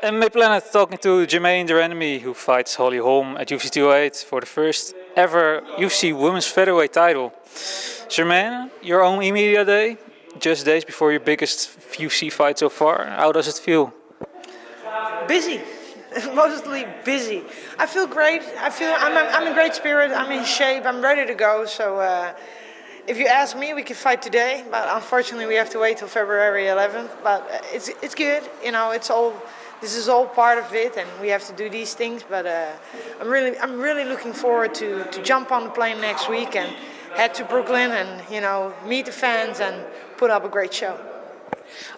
MMAplanet talking to Germaine de Randamie, who fights Holly Holm at UFC 208 for the first ever UFC Women's Featherweight title. Germaine, your own media day, just days before your biggest UFC fight so far. How does it feel? Busy, mostly busy. I feel great. I'm in great spirit. I'm in shape. I'm ready to go. So if you ask me, we could fight today, but unfortunately we have to wait till February 11th. But it's good. You know, this is all part of it, and we have to do these things. But I'm really looking forward to jump on the plane next week and head to Brooklyn and meet the fans and put up a great show.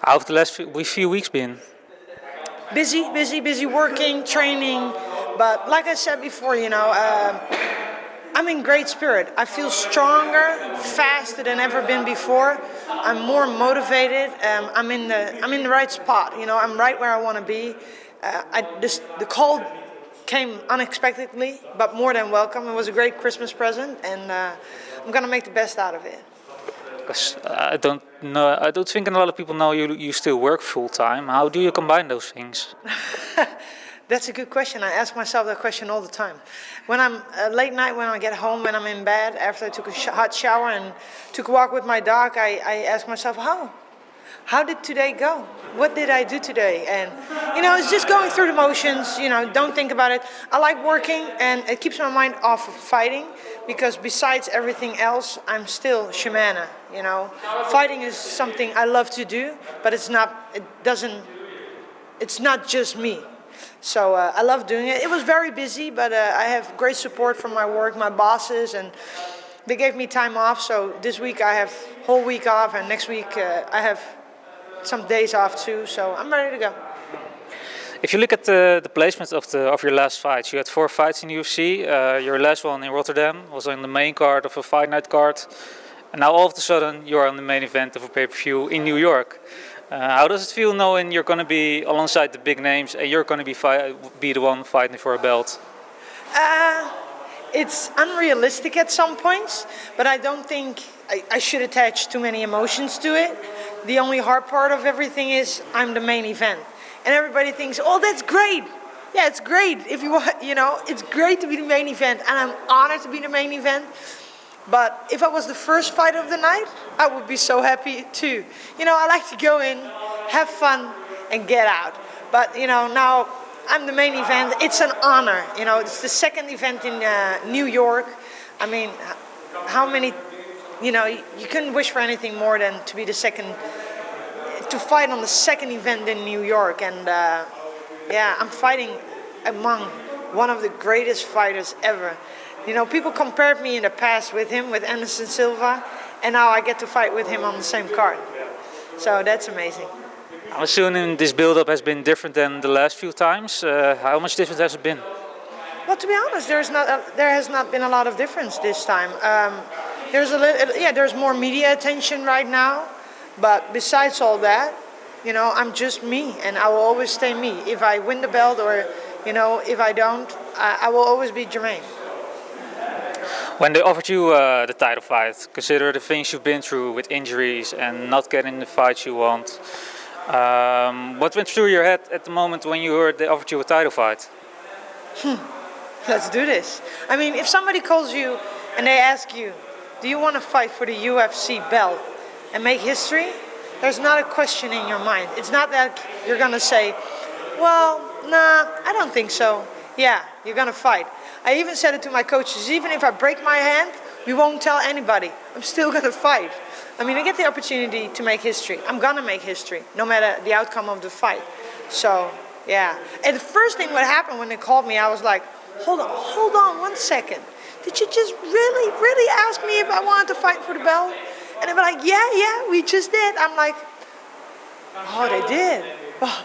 How have the last few weeks been? Busy working, training, but like I said before, I'm in great spirit. I feel stronger, faster than ever been before. I'm more motivated. I'm in the right spot. I'm right where I want to be. The call came unexpectedly, but more than welcome. It was a great Christmas present, and I'm gonna make the best out of it. Because I don't think a lot of people know you still work full time. How do you combine those things? That's a good question. I ask myself that question all the time. When I'm late night, when I get home, when I'm in bed, after I took a hot shower and took a walk with my dog, I ask myself, how did today go? What did I do today? And, it's just going through the motions, don't think about it. I like working, and it keeps my mind off of fighting, because besides everything else, I'm still shamana, Fighting is something I love to do, but it's not just me. So I love doing it. It was very busy, but I have great support from my work, my bosses, and they gave me time off. So this week I have whole week off, and next week I have some days off too. So I'm ready to go. If you look at the placement of your last fights, you had 4 fights in UFC. Your last one in Rotterdam was on the main card of a fight night card, and now all of a sudden you're on the main event of a pay-per-view in New York. How does it feel knowing you're going to be alongside the big names and you're going to be the one fighting for a belt? It's unrealistic at some points, but I don't think I should attach too many emotions to it. The only hard part of everything is I'm the main event. And everybody thinks, oh, that's great. Yeah, it's great. If you want, it's great to be the main event, and I'm honored to be the main event. But if I was the first fight of the night, I would be so happy too. I like to go in, have fun, and get out. But, now I'm the main event. It's an honor. It's the second event in New York. I mean, how many, you couldn't wish for anything more than to be to fight on the second event in New York. And I'm fighting among one of the greatest fighters ever. People compared me in the past with Anderson Silva, and now I get to fight with him on the same card. So that's amazing. I'm assuming this build-up has been different than the last few times. How much different has it been? Well, to be honest, there has not been a lot of difference this time. There's more media attention right now, but besides all that, I'm just me, and I will always stay me. If I win the belt or, if I don't, I will always be Germaine. When they offered you the title fight, consider the things you've been through with injuries and not getting the fights you want. What went through your head at the moment when you heard they offered you a title fight? Let's do this. I mean, if somebody calls you and they ask you, do you want to fight for the UFC belt and make history? There's not a question in your mind. It's not that you're going to say, well, nah, I don't think so. Yeah, you're going to fight. I even said it to my coaches, even if I break my hand, we won't tell anybody. I'm still going to fight. I mean, I get the opportunity to make history. I'm going to make history, no matter the outcome of the fight. So, yeah. And the first thing what happened when they called me, I was like, hold on 1 second. Did you just really ask me if I wanted to fight for the belt? And they were like, yeah, we just did. I'm like, oh, they did. Oh.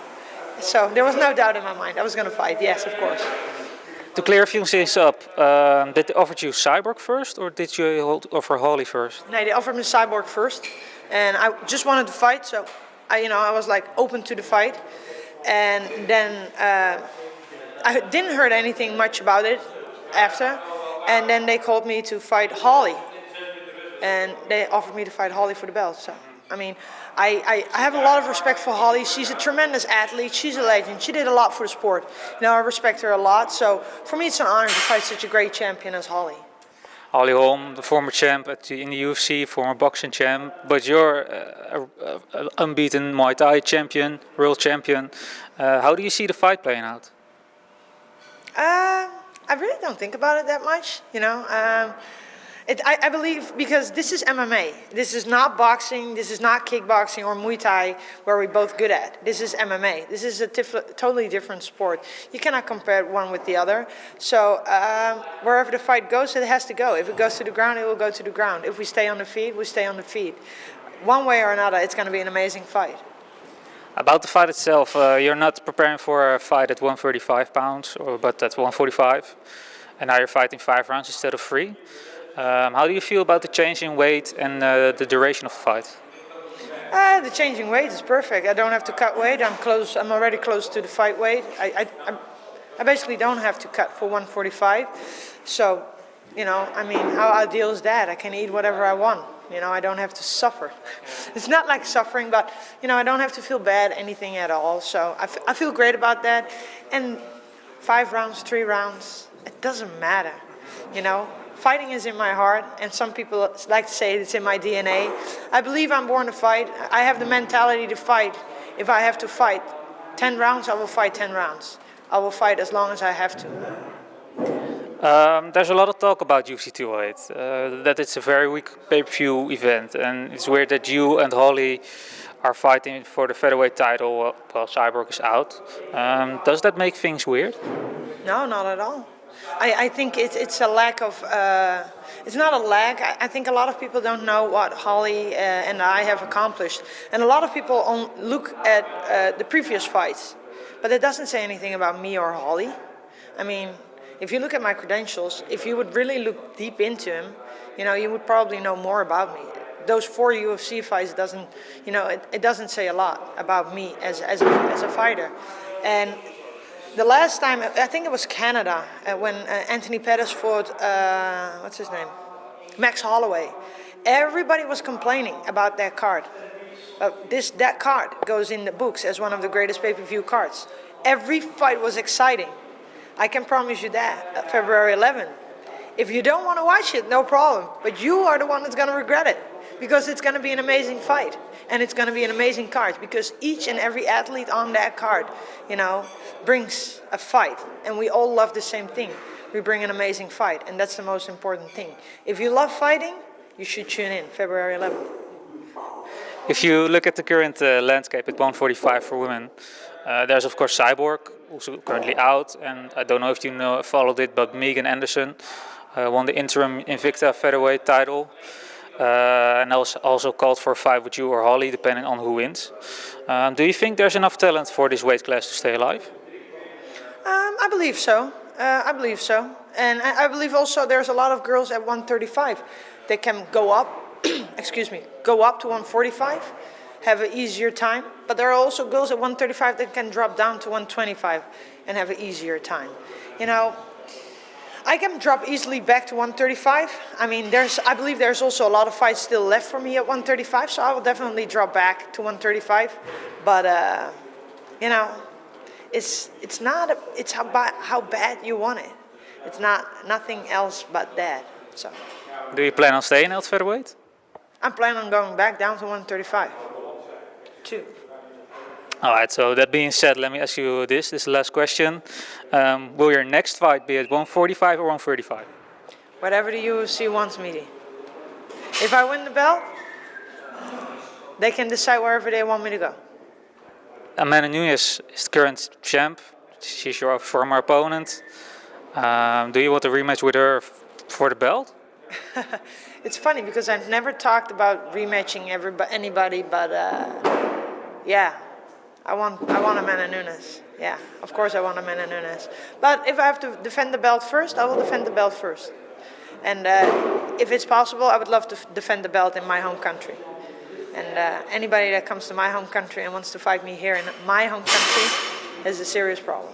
So there was no doubt in my mind. I was going to fight, yes, of course. To clear a few things up, did they offer you Cyborg first, or did you offer Holly first? No, they offered me Cyborg first, and I just wanted to fight, so I was like open to the fight, and then I didn't hear anything much about it after, and then they called me to fight Holly, and they offered me to fight Holly for the belt. So I mean, I have a lot of respect for Holly. She's a tremendous athlete. She's a legend. She did a lot for the sport. You know, I respect her a lot. So for me, it's an honor to fight such a great champion as Holly. Holly Holm, the former champ in the UFC, former boxing champ, but you're a unbeaten Muay Thai champion, world champion. How do you see the fight playing out? I really don't think about it that much, you know. I believe because this is MMA. This is not boxing. This is not kickboxing or Muay Thai, where we're both good at. This is MMA. This is a totally different sport. You cannot compare one with the other. So wherever the fight goes, it has to go. If it goes to the ground, it will go to the ground. If we stay on the feet, we stay on the feet. One way or another, it's going to be an amazing fight. About the fight itself, you're not preparing for a fight at 135 pounds, but at 145, and now you're fighting 5 rounds instead of 3. How do you feel about the change in weight and the duration of the fight? The changing weight is perfect. I don't have to cut weight. I'm already close to the fight weight. I basically don't have to cut for 145. So, you know, I mean, how ideal is that? I can eat whatever I want. You know, I don't have to suffer. It's not like suffering, but, you know, I don't have to feel bad, anything at all. So I feel great about that. And 5 rounds, 3 rounds, it doesn't matter, you know. Fighting is in my heart, and some people like to say it's in my DNA. I believe I'm born to fight. I have the mentality to fight. If I have to fight 10 rounds, I will fight 10 rounds. I will fight as long as I have to. There's a lot of talk about UFC 208, that it's a very weak pay-per-view event, and it's weird that you and Holly are fighting for the featherweight title while Cyborg is out. Does that make things weird? No, not at all. I think it's a lack of, it's not a lack. I think a lot of people don't know what Holly and I have accomplished. And a lot of people look at the previous fights, but it doesn't say anything about me or Holly. I mean, if you look at my credentials, if you would really look deep into them, you know, you would probably know more about me. Those 4 UFC fights doesn't, you know, it doesn't say a lot about me as a fighter. And the last time, I think it was Canada, when Anthony Pettis fought, what's his name? Max Holloway. Everybody was complaining about that card. That card goes in the books as one of the greatest pay-per-view cards. Every fight was exciting. I can promise you that, February 11th. If you don't want to watch it, no problem. But you are the one that's going to regret it, because it's going to be an amazing fight. And it's going to be an amazing card, because each and every athlete on that card, you know, brings a fight. And we all love the same thing. We bring an amazing fight, and that's the most important thing. If you love fighting, you should tune in, February 11th. If you look at the current landscape at 145 for women, there's of course Cyborg, who's currently out, and I don't know if you followed it, but Megan Anderson won the interim Invicta featherweight title. And also called for a fight with you or Holly, depending on who wins. Do you think there's enough talent for this weight class to stay alive? I believe so. I believe so. And I believe also there's a lot of girls at 135 that can go up, go up to 145, have an easier time. But there are also girls at 135 that can drop down to 125 and have an easier time. You know, I can drop easily back to 135. I mean, I believe there's also a lot of fights still left for me at 135, so I will definitely drop back to 135. But you know, it's how bad you want it. It's nothing else but that. So. Do you plan on staying at featherweight? I'm planning on going back down to 135. Too. All right, so that being said, let me ask you this is the last question. Will your next fight be at 145 or 135? Whatever the UFC wants me to. If I win the belt, they can decide wherever they want me to go. Amanda Nunes is the current champ. She's your former opponent. Do you want a rematch with her for the belt? It's funny because I've never talked about rematching anybody, but yeah. I want Amanda Nunes. Yeah, of course I want Amanda Nunes. But if I have to defend the belt first, I will defend the belt first. And if it's possible, I would love to defend the belt in my home country. And anybody that comes to my home country and wants to fight me here in my home country has a serious problem.